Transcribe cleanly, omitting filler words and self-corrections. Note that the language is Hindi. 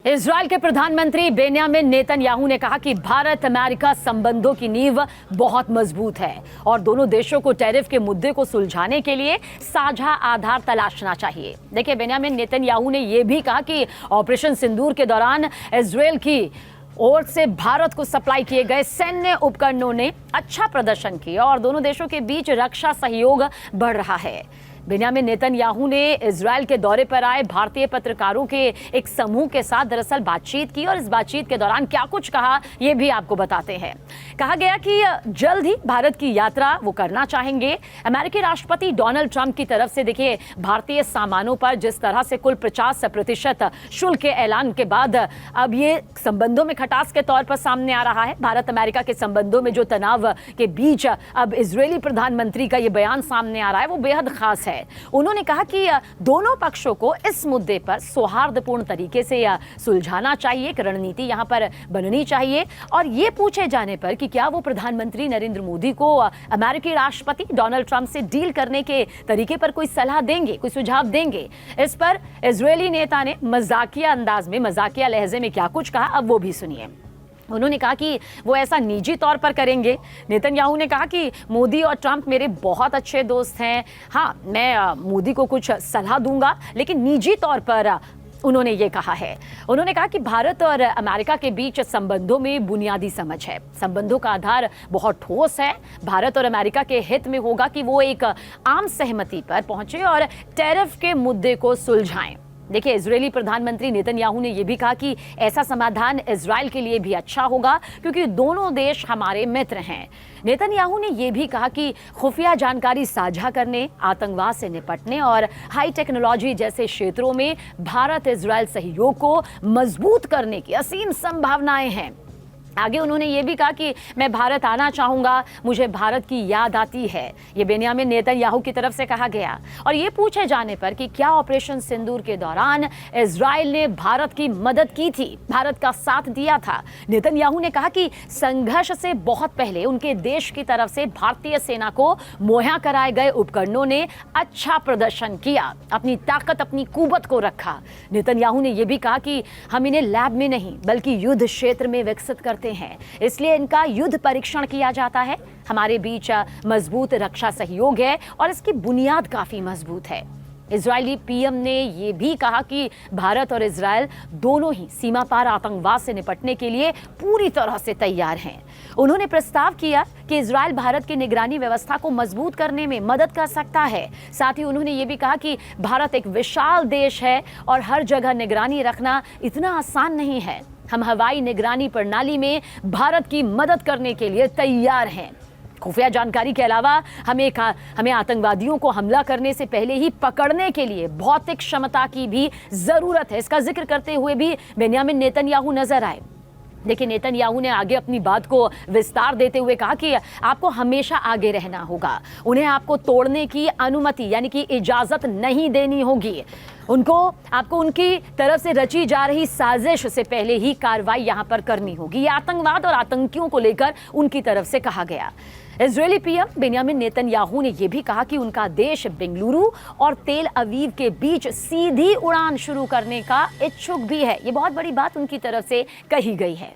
इजरायल के प्रधानमंत्री बेन्यामिन नेतन्याहू ने कहा कि भारत अमेरिका संबंधों की नींव बहुत मजबूत है और दोनों देशों को टैरिफ के मुद्दे को सुलझाने के लिए साझा आधार तलाशना चाहिए। देखिए, बेन्यामिन नेतन्याहू ने यह भी कहा कि ऑपरेशन सिंदूर के दौरान इजरायल की ओर से भारत को सप्लाई किए गए सैन्य उपकरणों ने अच्छा प्रदर्शन किया और दोनों देशों के बीच रक्षा सहयोग बढ़ रहा है। बेन्यामिन नेतन्याहू ने इजरायल के दौरे पर आए भारतीय पत्रकारों के एक समूह के साथ दरअसल बातचीत की और इस बातचीत के दौरान क्या कुछ कहा ये भी आपको बताते हैं। कहा गया कि जल्द ही भारत की यात्रा वो करना चाहेंगे। अमेरिकी राष्ट्रपति डोनाल्ड ट्रंप की तरफ से देखिए, भारतीय सामानों पर जिस तरह से कुल 50% शुल्क के ऐलान के बाद अब ये संबंधों में खटास के तौर पर सामने आ रहा है। भारत अमेरिका के संबंधों में जो तनाव के बीच अब इजरायली प्रधानमंत्री का ये बयान सामने आ रहा है वो बेहद खास है। उन्होंने कहा कि दोनों पक्षों को इस मुद्दे पर सौहार्दपूर्ण तरीके से सुलझाना चाहिए, एक रणनीति यहां पर बननी चाहिए। और ये पूछे जाने पर कि क्या वो प्रधानमंत्री नरेंद्र मोदी को अमेरिकी राष्ट्रपति डोनाल्ड ट्रंप से डील करने के तरीके पर कोई सलाह देंगे, कोई सुझाव देंगे, इस पर इजरायली नेता ने मजाकिया अंदाज में, मजाकिया लहजे में क्या कुछ कहा, अब वो भी सुनिए। उन्होंने कहा कि वो ऐसा निजी तौर पर करेंगे। नेतन्याहू ने कहा कि मोदी और ट्रंप मेरे बहुत अच्छे दोस्त हैं। हाँ, मैं मोदी को कुछ सलाह दूंगा, लेकिन निजी तौर पर उन्होंने ये कहा है। उन्होंने कहा कि भारत और अमेरिका के बीच संबंधों में बुनियादी समझ है, संबंधों का आधार बहुत ठोस है। भारत और अमेरिका के हित में होगा कि वो एक आम सहमति पर पहुंचे और टैरिफ के मुद्दे को सुलझाएं। देखिए, इजरायली प्रधानमंत्री नेतन्याहू ने यह भी कहा कि ऐसा समाधान इजरायल के लिए भी अच्छा होगा क्योंकि दोनों देश हमारे मित्र हैं। नेतन्याहू ने यह भी कहा कि खुफिया जानकारी साझा करने, आतंकवाद से निपटने और हाई टेक्नोलॉजी जैसे क्षेत्रों में भारत इजरायल सहयोग को मजबूत करने की असीम संभावनाएं हैं। आगे उन्होंने ये भी कहा कि मैं भारत आना चाहूंगा, मुझे भारत की याद आती है। ये बेन्यामिन नेतन्याहू की तरफ से कहा गया। और ये पूछे जाने पर कि क्या ऑपरेशन सिंदूर के दौरान इजरायल ने भारत की मदद की थी, भारत का साथ दिया था, नेतन्याहू ने कहा कि संघर्ष से बहुत पहले उनके देश की तरफ से भारतीय सेना को मुहैया कराए गए उपकरणों ने अच्छा प्रदर्शन किया, अपनी ताकत, अपनी कुव्वत को रखा। नेतन्याहू ने यह भी कहा कि हम इन्हें लैब में नहीं बल्कि युद्ध क्षेत्र में विकसित करते हैं, इसलिए इनका युद्ध परीक्षण किया जाता है। हमारे बीच मजबूत रक्षा सहयोग है और इसकी बुनियाद काफी मजबूत है। इजरायली पीएम ने यह भी कहा कि भारत और इजरायल दोनों ही सीमा पार आतंकवाद से निपटने के लिए पूरी तरह से तैयार हैं। उन्होंने प्रस्ताव किया कि इजरायल भारत की निगरानी व्यवस्था को मजबूत करने में मदद कर सकता है। साथ ही उन्होंने ये भी कहा कि भारत एक विशाल देश है और हर जगह निगरानी रखना इतना आसान नहीं है। हम हवाई निगरानी प्रणाली में भारत की मदद करने के लिए तैयार हैं। खुफिया जानकारी के अलावा हमें आतंकवादियों को हमला करने से पहले ही पकड़ने के लिए भौतिक क्षमता की भी जरूरत है। इसका जिक्र करते हुए भी बेन्यामिन नेतन्याहू नजर आए। देखिए, नेतन्याहू ने आगे अपनी बात को विस्तार देते हुए कहा कि आपको हमेशा आगे रहना होगा, उन्हें आपको तोड़ने की अनुमति यानी कि इजाजत नहीं देनी होगी। आपको उनकी तरफ से रची जा रही साजिश से पहले ही कार्रवाई यहां पर करनी होगी। ये आतंकवाद और आतंकियों को लेकर उनकी तरफ से कहा गया। इजरायली पीएम बेन्यामिन नेतन्याहू ने यह भी कहा कि उनका देश बेंगलुरु और तेल अवीव के बीच सीधी उड़ान शुरू करने का इच्छुक भी है। ये बहुत बड़ी बात उनकी तरफ से कही गई है।